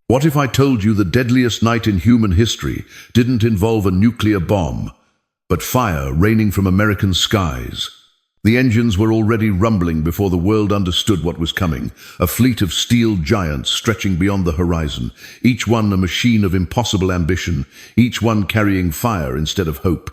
What if I told you the deadliest night in human history didn't involve a nuclear bomb, but fire raining from American skies? The engines were already rumbling before the world understood what was coming, a fleet of steel giants stretching beyond the horizon, each one a machine of impossible ambition, each one carrying fire instead of hope.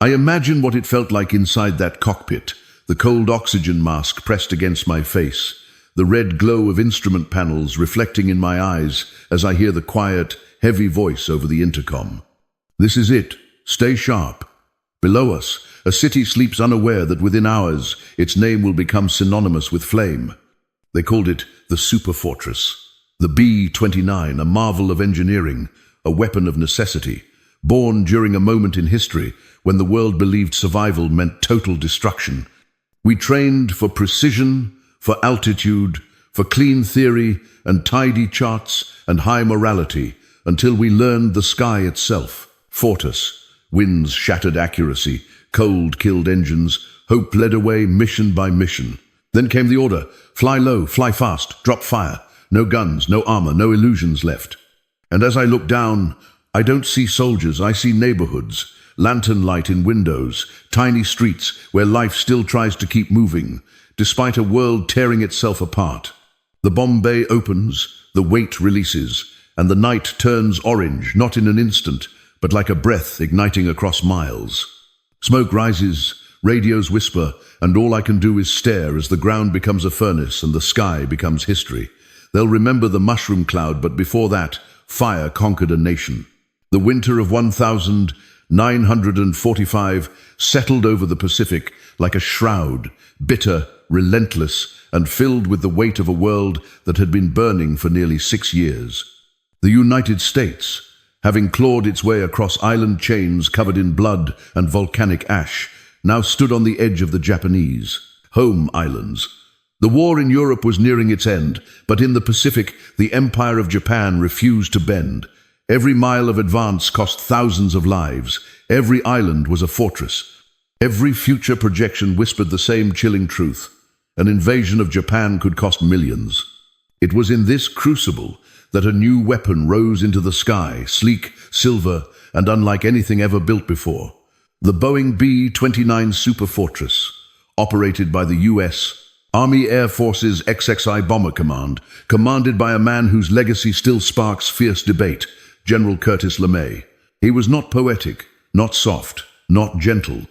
I imagine what it felt like inside that cockpit, the cold oxygen mask pressed against my face, the red glow of instrument panels reflecting in my eyes as I hear the quiet, heavy voice over the intercom. This is it. Stay sharp. Below us, a city sleeps unaware that within hours its name will become synonymous with flame. They called it the Superfortress. The B-29, a marvel of engineering, a weapon of necessity, born during a moment in history when the world believed survival meant total destruction. We trained for precision, for altitude, for clean theory and tidy charts and high morality until we learned the sky itself fought us. Winds shattered accuracy, cold killed engines, hope led away mission by mission. Then came the order: fly low, fly fast, drop fire. No guns, no armor, no illusions left. And as I look down, I don't see soldiers, I see neighborhoods, lantern light in windows, tiny streets where life still tries to keep moving, despite a world tearing itself apart. The bomb bay opens, the weight releases, and the night turns orange, not in an instant, but like a breath igniting across miles. Smoke rises, radios whisper, and all I can do is stare as the ground becomes a furnace and the sky becomes history. They'll remember the mushroom cloud, but before that, fire conquered a nation. The winter of 1945 settled over the Pacific like a shroud, bitter, relentless, and filled with the weight of a world that had been burning for nearly 6 years. The United States, having clawed its way across island chains covered in blood and volcanic ash, now stood on the edge of the Japanese home islands. The war in Europe was nearing its end, but in the Pacific, the Empire of Japan refused to bend. Every mile of advance cost thousands of lives. Every island was a fortress. Every future projection whispered the same chilling truth: an invasion of Japan could cost millions. It was in this crucible that a new weapon rose into the sky, sleek, silver, and unlike anything ever built before. The Boeing B-29 Superfortress, operated by the U.S. Army Air Force's XXI Bomber Command, commanded by a man whose legacy still sparks fierce debate, General Curtis LeMay. He was not poetic, not soft, not gentle.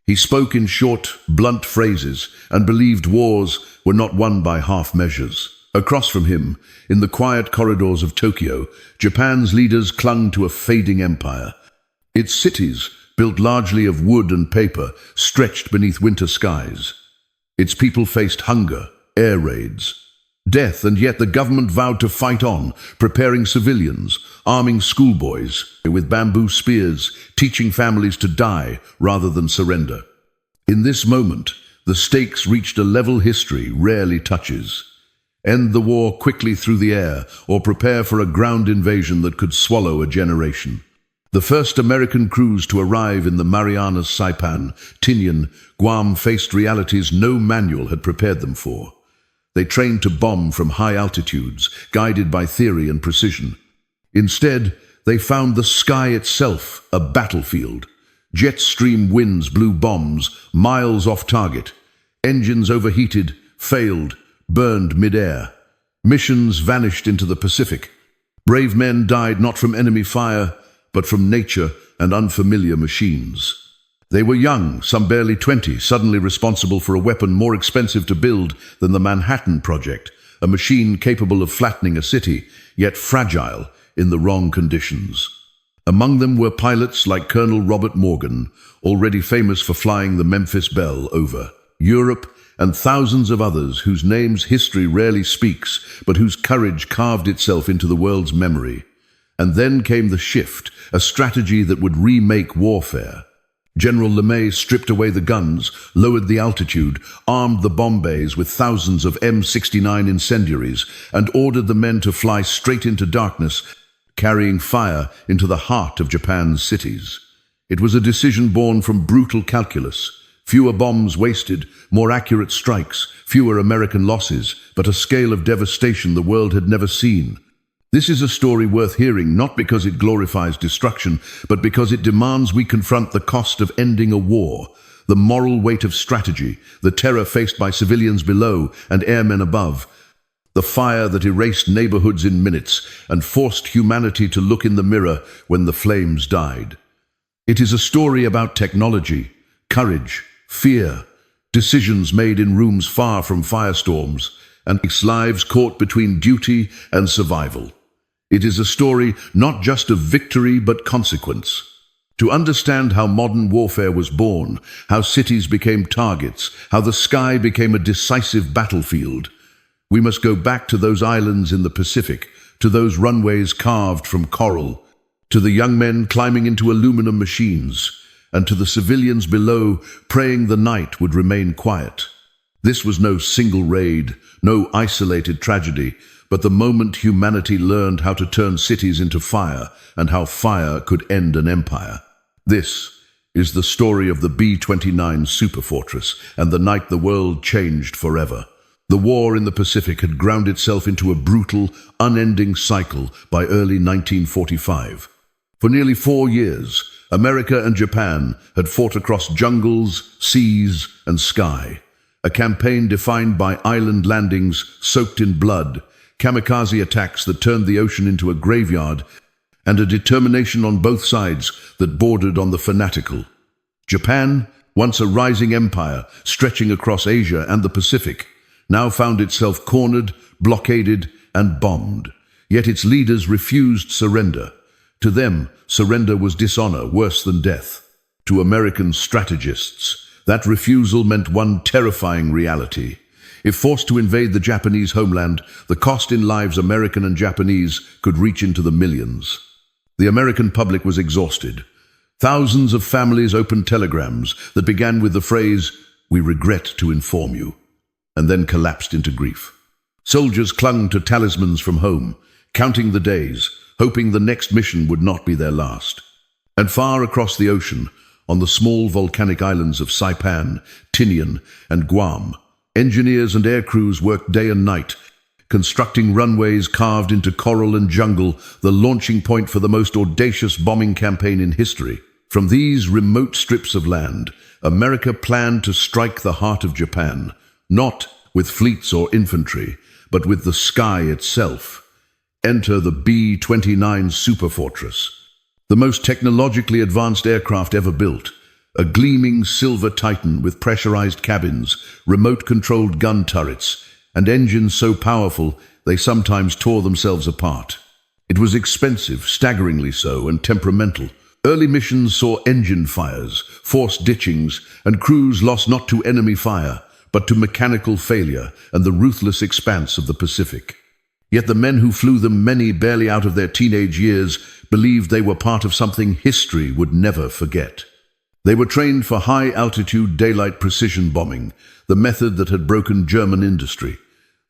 He spoke in short, blunt phrases and believed wars were not won by half measures. Across from him, in the quiet corridors of Tokyo, Japan's leaders clung to a fading empire. Its cities, built largely of wood and paper, stretched beneath winter skies. Its people faced hunger, air raids, death, and yet the government vowed to fight on, preparing civilians, arming schoolboys with bamboo spears, teaching families to die rather than surrender. In this moment, the stakes reached a level history rarely touches. End the war quickly through the air, or prepare for a ground invasion that could swallow a generation. The first American crews to arrive in the Marianas, Saipan, Tinian, Guam faced realities no manual had prepared them for. They trained to bomb from high altitudes, guided by theory and precision. Instead, they found the sky itself a battlefield. Jet stream winds blew bombs miles off target. Engines overheated, failed, burned mid-air. Missions vanished into the Pacific. Brave men died not from enemy fire, but from nature and unfamiliar machines. They were young, some barely 20, suddenly responsible for a weapon more expensive to build than the Manhattan Project, a machine capable of flattening a city, yet fragile in the wrong conditions. Among them were pilots like Colonel Robert Morgan, already famous for flying the Memphis Belle over Europe, and thousands of others whose names history rarely speaks, but whose courage carved itself into the world's memory. And then came the shift, a strategy that would remake warfare. General LeMay stripped away the guns, lowered the altitude, armed the bomb bays with thousands of M69 incendiaries, and ordered the men to fly straight into darkness, carrying fire into the heart of Japan's cities. It was a decision born from brutal calculus. Fewer bombs wasted, more accurate strikes, fewer American losses, but a scale of devastation the world had never seen. This is a story worth hearing, not because it glorifies destruction, but because it demands we confront the cost of ending a war, the moral weight of strategy, the terror faced by civilians below and airmen above, the fire that erased neighborhoods in minutes and forced humanity to look in the mirror when the flames died. It is a story about technology, courage, fear, decisions made in rooms far from firestorms, and lives caught between duty and survival. It is a story not just of victory but consequence. To understand how modern warfare was born, how cities became targets, how the sky became a decisive battlefield, we must go back to those islands in the Pacific, to those runways carved from coral, to the young men climbing into aluminum machines, and to the civilians below praying the night would remain quiet. This was no single raid, no isolated tragedy, but the moment humanity learned how to turn cities into fire and how fire could end an empire. This is the story of the B-29 Superfortress and the night the world changed forever. The war in the Pacific had ground itself into a brutal, unending cycle by early 1945. For nearly 4 years, America and Japan had fought across jungles, seas, and sky. A campaign defined by island landings soaked in blood, kamikaze attacks that turned the ocean into a graveyard, and a determination on both sides that bordered on the fanatical. Japan, once a rising empire stretching across Asia and the Pacific, now found itself cornered, blockaded, and bombed. Yet its leaders refused surrender. To them, surrender was dishonor worse than death. To American strategists, that refusal meant one terrifying reality. If forced to invade the Japanese homeland, the cost in lives American and Japanese could reach into the millions. The American public was exhausted. Thousands of families opened telegrams that began with the phrase, "We regret to inform you," and then collapsed into grief. Soldiers clung to talismans from home, counting the days, hoping the next mission would not be their last. And far across the ocean, on the small volcanic islands of Saipan, Tinian, and Guam, engineers and air crews worked day and night, constructing runways carved into coral and jungle, the launching point for the most audacious bombing campaign in history. From these remote strips of land, America planned to strike the heart of Japan, not with fleets or infantry, but with the sky itself. Enter the B-29 Superfortress, the most technologically advanced aircraft ever built, a gleaming silver titan with pressurized cabins, remote-controlled gun turrets, and engines so powerful they sometimes tore themselves apart. It was expensive, staggeringly so, and temperamental. Early missions saw engine fires, forced ditchings, and crews lost not to enemy fire, but to mechanical failure and the ruthless expanse of the Pacific. Yet the men who flew them, many barely out of their teenage years, believed they were part of something history would never forget. They were trained for high-altitude daylight precision bombing, the method that had broken German industry.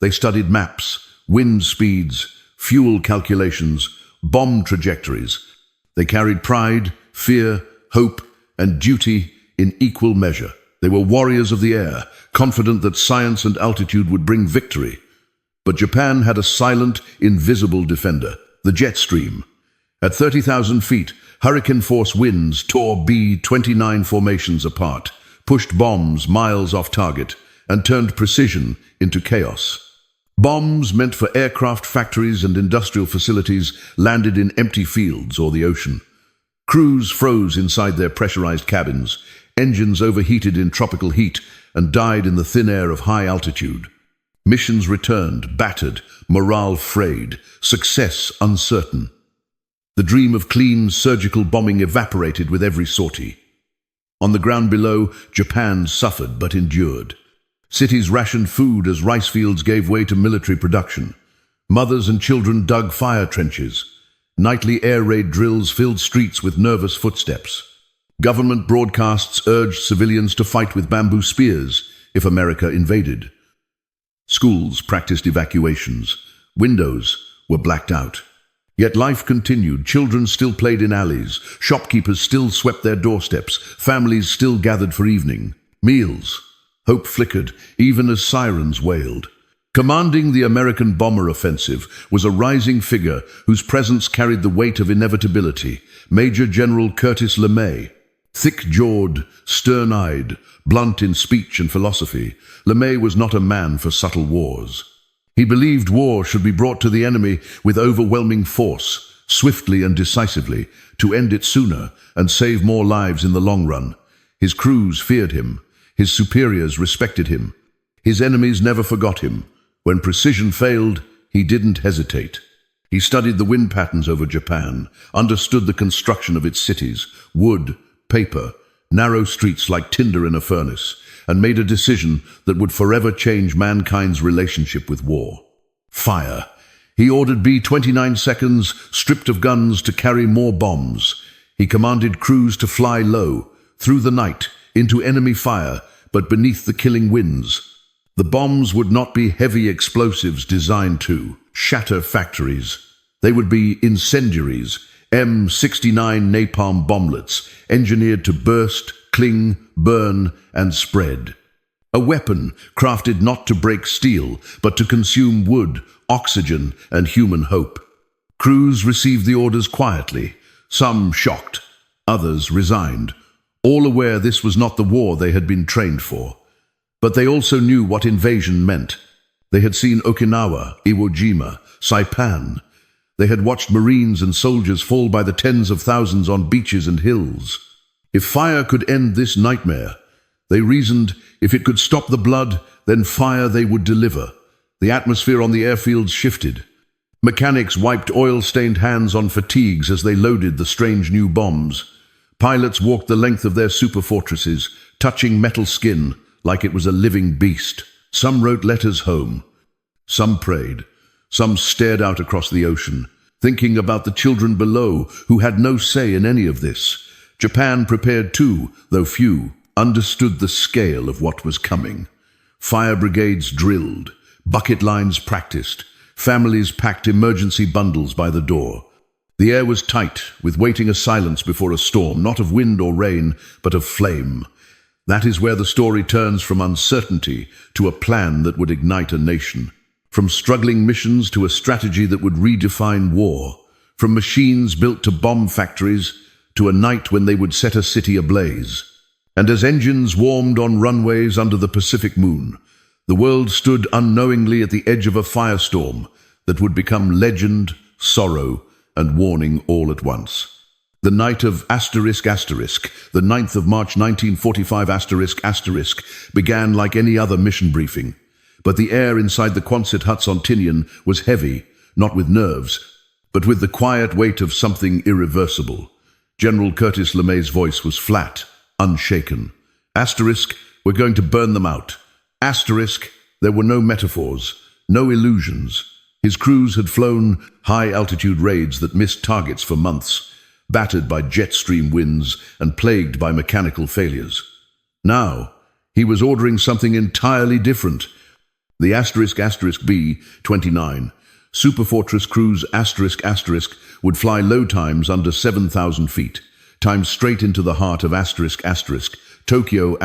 They studied maps, wind speeds, fuel calculations, bomb trajectories. They carried pride, fear, hope, and duty in equal measure. They were warriors of the air, confident that science and altitude would bring victory. But Japan had a silent, invisible defender, the jet stream. At 30,000 feet, hurricane-force winds tore B-29 formations apart, pushed bombs miles off target, and turned precision into chaos. Bombs meant for aircraft factories and industrial facilities landed in empty fields or the ocean. Crews froze inside their pressurized cabins, engines overheated in tropical heat, and died in the thin air of high altitude. Missions returned, battered, morale frayed, success uncertain. The dream of clean, surgical bombing evaporated with every sortie. On the ground below, Japan suffered but endured. Cities rationed food as rice fields gave way to military production. Mothers and children dug fire trenches. Nightly air raid drills filled streets with nervous footsteps. Government broadcasts urged civilians to fight with bamboo spears if America invaded. Schools practiced evacuations. Windows were blacked out. Yet life continued. Children still played in alleys. Shopkeepers still swept their doorsteps. Families still gathered for evening meals. Hope flickered, even as sirens wailed. Commanding the American bomber offensive was a rising figure whose presence carried the weight of inevitability, Major General Curtis LeMay. Thick-jawed, stern-eyed, blunt in speech and philosophy, LeMay was not a man for subtle wars. He believed war should be brought to the enemy with overwhelming force, swiftly and decisively, to end it sooner and save more lives in the long run. His crews feared him. His superiors respected him. His enemies never forgot him. When precision failed, he didn't hesitate. He studied the wind patterns over Japan, understood the construction of its cities, wood, paper, narrow streets like tinder in a furnace, and made a decision that would forever change mankind's relationship with war. Fire. He ordered B-29 seconds, stripped of guns, to carry more bombs. He commanded crews to fly low, through the night, into enemy fire, but beneath the killing winds. The bombs would not be heavy explosives designed to shatter factories. They would be incendiaries, M69 napalm bomblets, engineered to burst, cling, burn, and spread. A weapon crafted not to break steel, but to consume wood, oxygen, and human hope. Crews received the orders quietly, some shocked, others resigned, all aware this was not the war they had been trained for. But they also knew what invasion meant. They had seen Okinawa, Iwo Jima, Saipan. They had watched Marines and soldiers fall by the tens of thousands on beaches and hills. If fire could end this nightmare, they reasoned, if it could stop the blood, then fire they would deliver. The atmosphere on the airfields shifted. Mechanics wiped oil-stained hands on fatigues as they loaded the strange new bombs. Pilots walked the length of their superfortresses, touching metal skin like it was a living beast. Some wrote letters home. Some prayed. Some stared out across the ocean, thinking about the children below who had no say in any of this. Japan prepared too, though few understood the scale of what was coming. Fire brigades drilled, bucket lines practiced, families packed emergency bundles by the door. The air was tight, with waiting a silence before a storm, not of wind or rain, but of flame. That is where the story turns from uncertainty to a plan that would ignite a nation. From struggling missions to a strategy that would redefine war. From machines built to bomb factories to a night when they would set a city ablaze. And as engines warmed on runways under the Pacific moon, the world stood unknowingly at the edge of a firestorm that would become legend, sorrow, and warning all at once. The night of the 9th of March 1945 began like any other mission briefing. But the air inside the Quonset huts on Tinian was heavy, not with nerves, but with the quiet weight of something irreversible. General Curtis LeMay's voice was flat, unshaken. We're going to burn them out. There were no metaphors, no illusions. His crews had flown high-altitude raids that missed targets for months, battered by jet stream winds and plagued by mechanical failures. Now, he was ordering something entirely different. The B-29 Superfortress crews would fly low times under 7,000 feet, times straight into the heart of Tokyo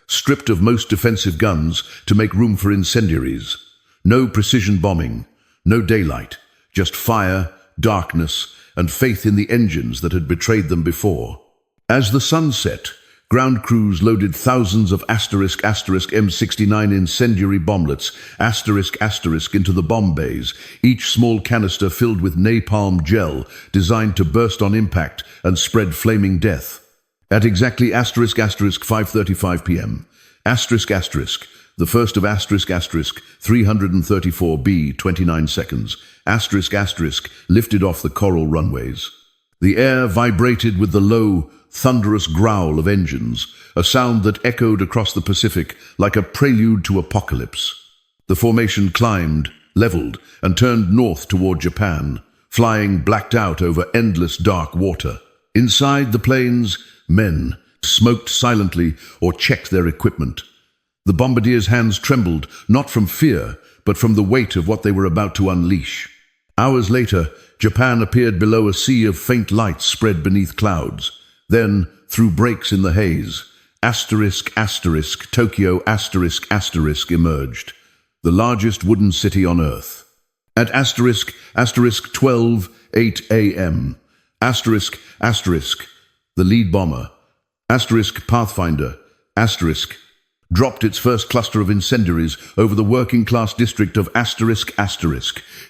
stripped of most defensive guns to make room for incendiaries. No precision bombing, no daylight, just fire, darkness, and faith in the engines that had betrayed them before. As the sun set, ground crews loaded thousands of M69 incendiary bomblets into the bomb bays, each small canister filled with napalm gel designed to burst on impact and spread flaming death. At exactly 5:35 p.m., the first of 334 B-29 seconds, lifted off the coral runways. The air vibrated with the low, thunderous growl of engines, a sound that echoed across the Pacific like a prelude to apocalypse. The formation climbed, leveled, and turned north toward Japan, flying blacked out over endless dark water. Inside the planes, men smoked silently or checked their equipment. The bombardiers' hands trembled, not from fear, but from the weight of what they were about to unleash. Hours later, Japan appeared below a sea of faint lights spread beneath clouds. Then, through breaks in the haze, Tokyo emerged. the largest wooden city on Earth. At *12:08 a.m., the lead bomber, Pathfinder, dropped its first cluster of incendiaries over the working-class district of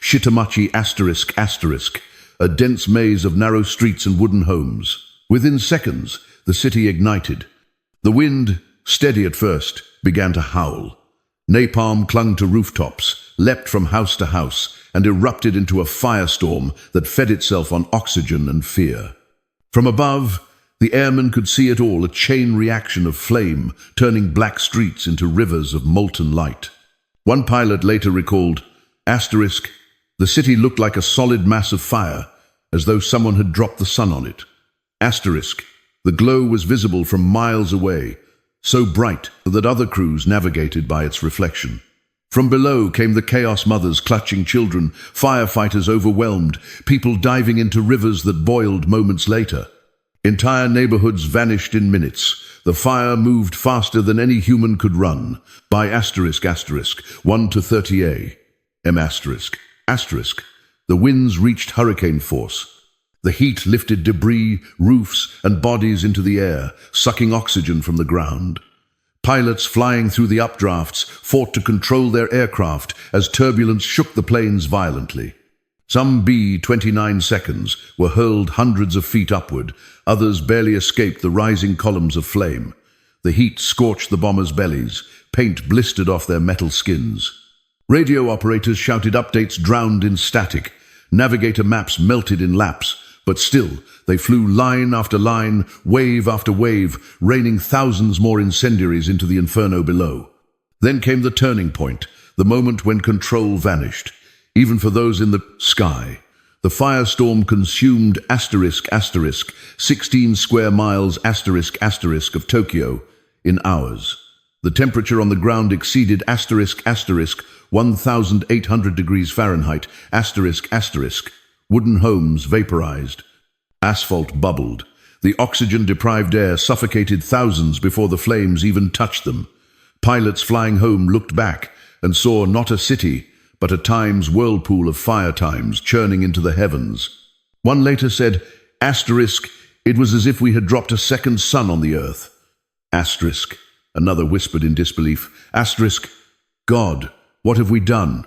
Shitamachi, a dense maze of narrow streets and wooden homes. Within seconds, the city ignited. The wind, steady at first, began to howl. Napalm clung to rooftops, leapt from house to house, and erupted into a firestorm that fed itself on oxygen and fear. From above, the airmen could see it all, a chain reaction of flame, turning black streets into rivers of molten light. One pilot later recalled, the city looked like a solid mass of fire, as though someone had dropped the sun on it. The glow was visible from miles away, so bright that other crews navigated by its reflection. From below came the chaos, mothers clutching children, firefighters overwhelmed, people diving into rivers that boiled moments later. Entire neighborhoods vanished in minutes. The fire moved faster than any human could run. By *1 to 30 a.m. The winds reached hurricane force. The heat lifted debris, roofs, and bodies into the air, sucking oxygen from the ground. Pilots flying through the updrafts fought to control their aircraft as turbulence shook the planes violently. Some B-29 seconds were hurled hundreds of feet upward, others barely escaped the rising columns of flame. The heat scorched the bombers' bellies, paint blistered off their metal skins. Radio operators shouted updates drowned in static. Navigator maps melted in laps, but still they flew line after line, wave after wave, raining thousands more incendiaries into the inferno below. Then came the turning point, the moment when control vanished. Even for those in the sky, the firestorm consumed **, 16 square miles **, of Tokyo in hours. The temperature on the ground exceeded **, 1,800 degrees Fahrenheit, **. Wooden homes vaporized. Asphalt bubbled. The oxygen-deprived air suffocated thousands before the flames even touched them. Pilots flying home looked back and saw not a city, but a time's whirlpool of fire times churning into the heavens. One later said, it was as if we had dropped a second sun on the earth. Another whispered in disbelief, God, what have we done?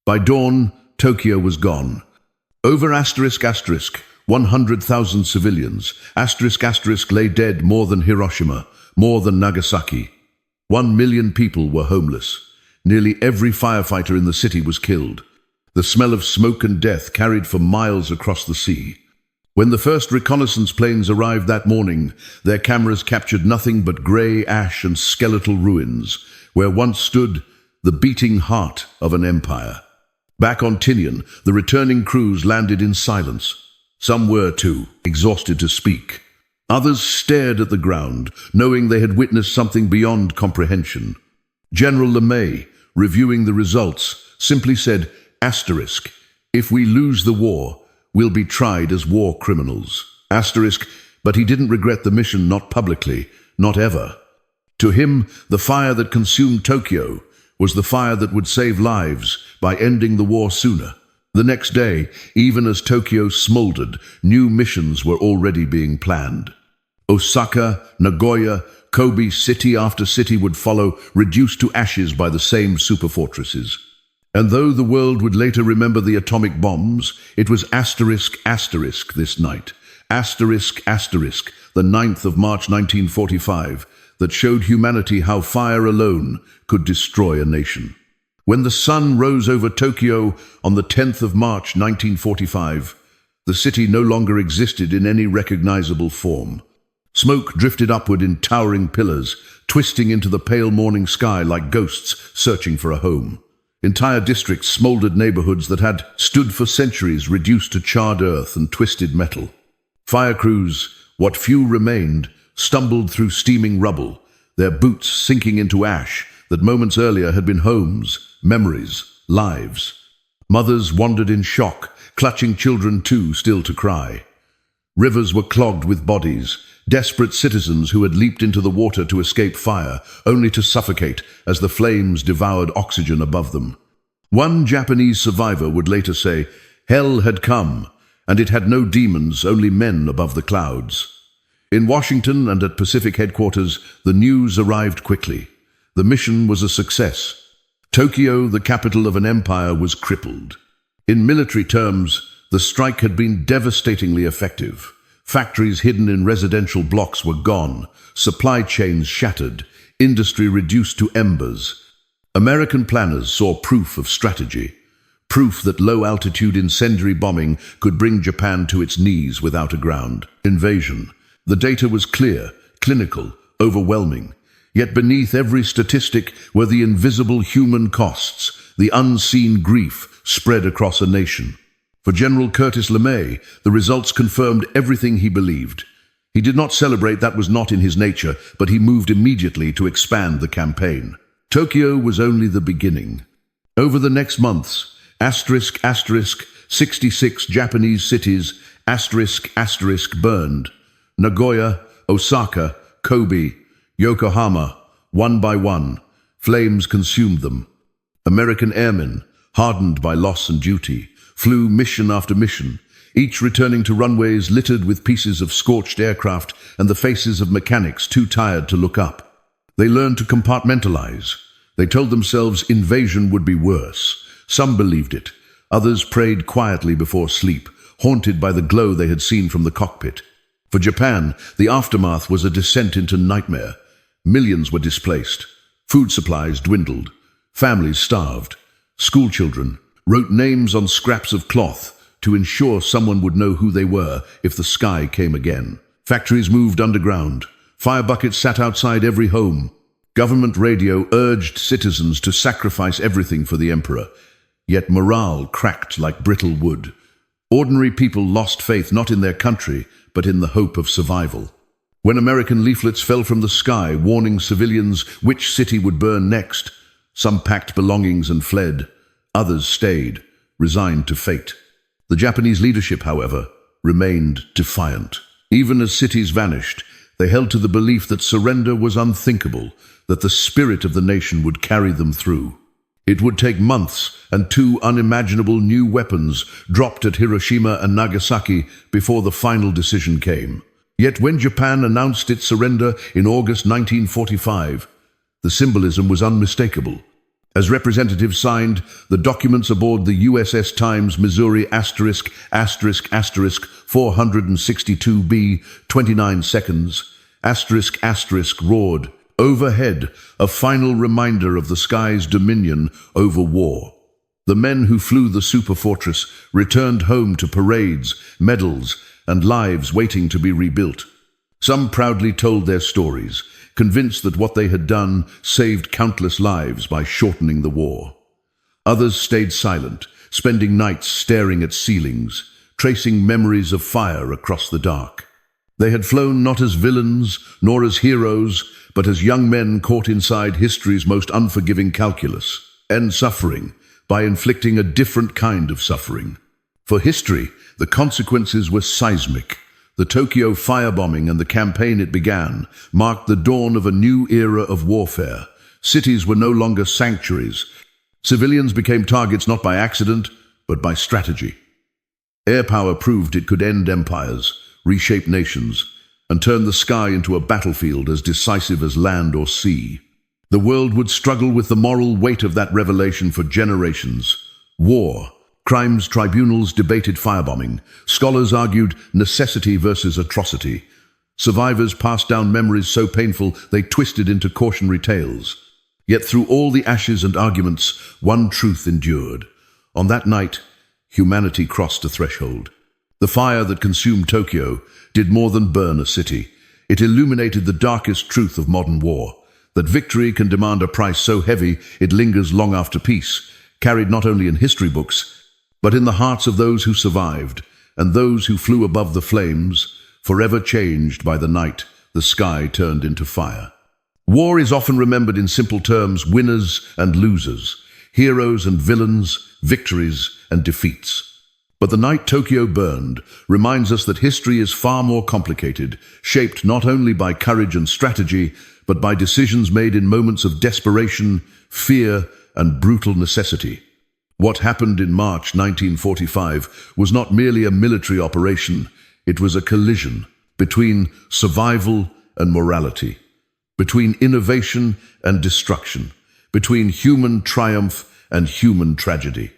By dawn, Tokyo was gone. Over **, 100,000 civilians, lay dead more than Hiroshima, more than Nagasaki. 1 million people were homeless. Nearly every firefighter in the city was killed. The smell of smoke and death carried for miles across the sea. When the first reconnaissance planes arrived that morning, their cameras captured nothing but grey ash and skeletal ruins, where once stood the beating heart of an empire. Back on Tinian, the returning crews landed in silence. Some were, too, exhausted to speak. Others stared at the ground, knowing they had witnessed something beyond comprehension. General LeMay, reviewing the results, simply said, if we lose the war, we'll be tried as war criminals. But he didn't regret the mission, not publicly, not ever. To him, the fire that consumed Tokyo was the fire that would save lives by ending the war sooner. The next day, even as Tokyo smoldered, new missions were already being planned. Osaka, Nagoya, Kobe, city after city would follow, reduced to ashes by the same superfortresses. And though the world would later remember the atomic bombs, it was *** this night, *** the 9th of March 1945, that showed humanity how fire alone could destroy a nation. When the sun rose over Tokyo on the 10th of March 1945, the city no longer existed in any recognizable form. Smoke drifted upward in towering pillars, twisting into the pale morning sky like ghosts searching for a home. Entire districts smoldered, neighborhoods that had stood for centuries reduced to charred earth and twisted metal. Fire crews, what few remained, stumbled through steaming rubble, their boots sinking into ash that moments earlier had been homes, memories, lives. Mothers wandered in shock, clutching children too still to cry. Rivers were clogged with bodies, desperate citizens who had leaped into the water to escape fire, only to suffocate as the flames devoured oxygen above them. One Japanese survivor would later say, "Hell had come, and it had no demons, only men above the clouds." In Washington and at Pacific headquarters, the news arrived quickly. The mission was a success. Tokyo, the capital of an empire, was crippled. In military terms, the strike had been devastatingly effective. Factories hidden in residential blocks were gone, supply chains shattered, industry reduced to embers. American planners saw proof of strategy, proof that low-altitude incendiary bombing could bring Japan to its knees without a ground invasion. The data was clear, clinical, overwhelming. Yet beneath every statistic were the invisible human costs, the unseen grief spread across a nation. For General Curtis LeMay, the results confirmed everything he believed. He did not celebrate, that was not in his nature, but he moved immediately to expand the campaign. Tokyo was only the beginning. Over the next months, ***, 66 Japanese cities, *** burned. Nagoya, Osaka, Kobe, Yokohama, one by one, flames consumed them. American airmen, hardened by loss and duty, flew mission after mission, each returning to runways littered with pieces of scorched aircraft and the faces of mechanics too tired to look up. They learned to compartmentalize. They told themselves invasion would be worse. Some believed it. Others prayed quietly before sleep, haunted by the glow they had seen from the cockpit. For Japan, the aftermath was a descent into nightmare. Millions were displaced. Food supplies dwindled. Families starved. Schoolchildren wrote names on scraps of cloth to ensure someone would know who they were if the sky came again. Factories moved underground. Fire buckets sat outside every home. Government radio urged citizens to sacrifice everything for the emperor. Yet morale cracked like brittle wood. Ordinary people lost faith not in their country, but in the hope of survival. When American leaflets fell from the sky warning civilians which city would burn next, some packed belongings and fled. Others stayed, resigned to fate. The Japanese leadership, however, remained defiant. Even as cities vanished, they held to the belief that surrender was unthinkable, that the spirit of the nation would carry them through. It would take months and 2 unimaginable new weapons dropped at Hiroshima and Nagasaki before the final decision came. Yet when Japan announced its surrender in August 1945, the symbolism was unmistakable. As representatives signed the documents aboard the USS Times Missouri *** 462B, 29 seconds, *** roared. Overhead, a final reminder of the sky's dominion over war. The men who flew the Superfortress returned home to parades, medals, and lives waiting to be rebuilt. Some proudly told their stories, convinced that what they had done saved countless lives by shortening the war. Others stayed silent, spending nights staring at ceilings, tracing memories of fire across the dark. They had flown not as villains, nor as heroes, but as young men caught inside history's most unforgiving calculus, end suffering by inflicting a different kind of suffering. For history, the consequences were seismic. The Tokyo firebombing and the campaign it began marked the dawn of a new era of warfare. Cities were no longer sanctuaries. Civilians became targets not by accident, but by strategy. Air power proved it could end empires, reshape nations, and turn the sky into a battlefield as decisive as land or sea. The world would struggle with the moral weight of that revelation for generations. War, crimes tribunals debated firebombing. Scholars argued necessity versus atrocity. Survivors passed down memories so painful they twisted into cautionary tales. Yet through all the ashes and arguments, one truth endured. On that night, humanity crossed a threshold. The fire that consumed Tokyo did more than burn a city. It illuminated the darkest truth of modern war, that victory can demand a price so heavy it lingers long after peace, carried not only in history books, but in the hearts of those who survived, and those who flew above the flames, forever changed by the night the sky turned into fire. War is often remembered in simple terms: winners and losers, heroes and villains, victories and defeats. But the night Tokyo burned reminds us that history is far more complicated, shaped not only by courage and strategy, but by decisions made in moments of desperation, fear, and brutal necessity. What happened in March 1945 was not merely a military operation, it was a collision between survival and morality, between innovation and destruction, between human triumph and human tragedy.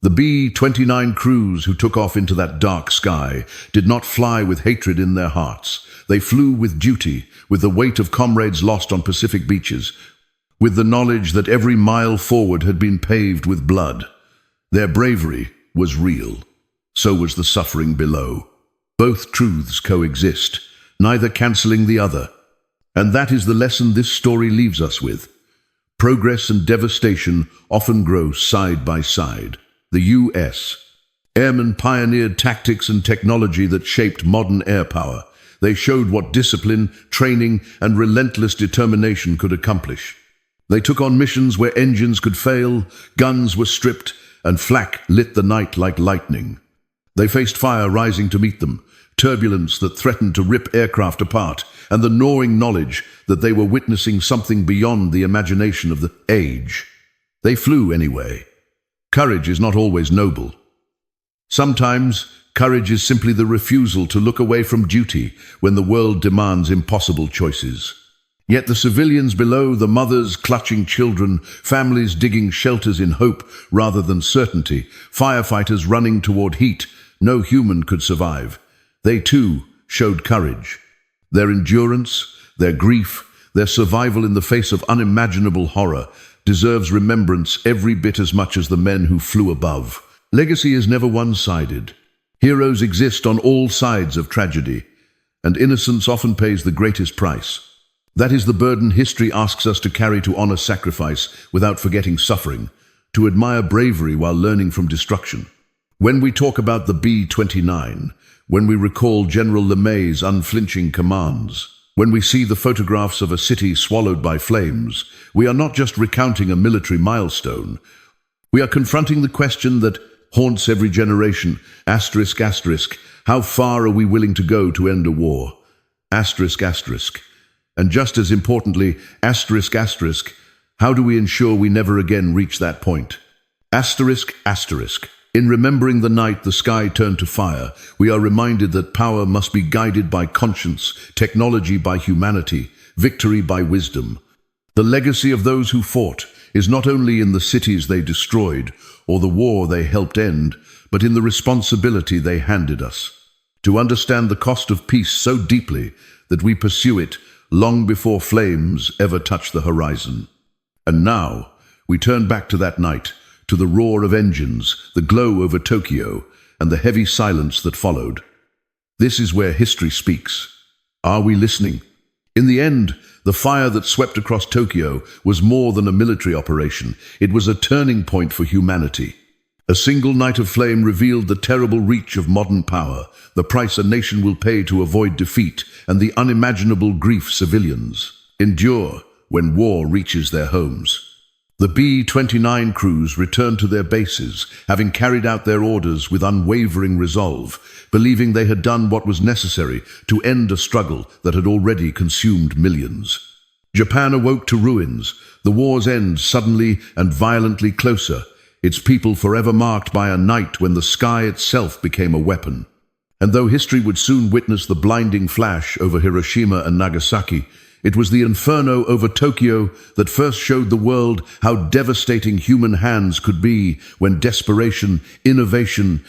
The B-29 crews who took off into that dark sky did not fly with hatred in their hearts. They flew with duty, with the weight of comrades lost on Pacific beaches, with the knowledge that every mile forward had been paved with blood. Their bravery was real. So was the suffering below. Both truths coexist, neither cancelling the other. And that is the lesson this story leaves us with. Progress and devastation often grow side by side. The U.S. Airmen pioneered tactics and technology that shaped modern air power. They showed what discipline, training, and relentless determination could accomplish. They took on missions where engines could fail, guns were stripped, and flak lit the night like lightning. They faced fire rising to meet them, turbulence that threatened to rip aircraft apart, and the gnawing knowledge that they were witnessing something beyond the imagination of the age. They flew anyway. Courage is not always noble. Sometimes, courage is simply the refusal to look away from duty when the world demands impossible choices. Yet the civilians below, the mothers clutching children, families digging shelters in hope rather than certainty, firefighters running toward heat no human could survive. They too showed courage. Their endurance, their grief, their survival in the face of unimaginable horror deserves remembrance every bit as much as the men who flew above. Legacy is never one-sided. Heroes exist on all sides of tragedy, and innocence often pays the greatest price. That is the burden history asks us to carry, to honor sacrifice without forgetting suffering, to admire bravery while learning from destruction. When we talk about the B-29, when we recall General LeMay's unflinching commands, when we see the photographs of a city swallowed by flames, we are not just recounting a military milestone. We are confronting the question that haunts every generation, asterisk, asterisk, how far are we willing to go to end a war? Asterisk, asterisk. And just as importantly, asterisk, asterisk, how do we ensure we never again reach that point? Asterisk, asterisk. In remembering the night the sky turned to fire, we are reminded that power must be guided by conscience, technology by humanity, victory by wisdom. The legacy of those who fought is not only in the cities they destroyed or the war they helped end, but in the responsibility they handed us. To understand the cost of peace so deeply that we pursue it long before flames ever touch the horizon. And now, we turn back to that night, to the roar of engines, the glow over Tokyo, and the heavy silence that followed. This is where history speaks. Are we listening? In the end, the fire that swept across Tokyo was more than a military operation. It was a turning point for humanity. A single night of flame revealed the terrible reach of modern power, the price a nation will pay to avoid defeat, and the unimaginable grief civilians endure when war reaches their homes. The B-29 crews returned to their bases, having carried out their orders with unwavering resolve, believing they had done what was necessary to end a struggle that had already consumed millions. Japan awoke to ruins, the war's end suddenly and violently closer, its people forever marked by a night when the sky itself became a weapon. And though history would soon witness the blinding flash over Hiroshima and Nagasaki, it was the inferno over Tokyo that first showed the world how devastating human hands could be when desperation, innovation,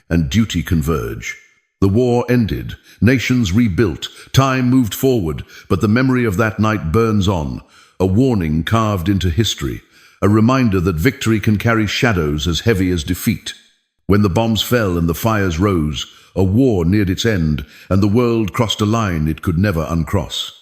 and duty converge. The war ended, nations rebuilt, time moved forward, but the memory of that night burns on, a warning carved into history, a reminder that victory can carry shadows as heavy as defeat. When the bombs fell and the fires rose, a war neared its end, and the world crossed a line it could never uncross.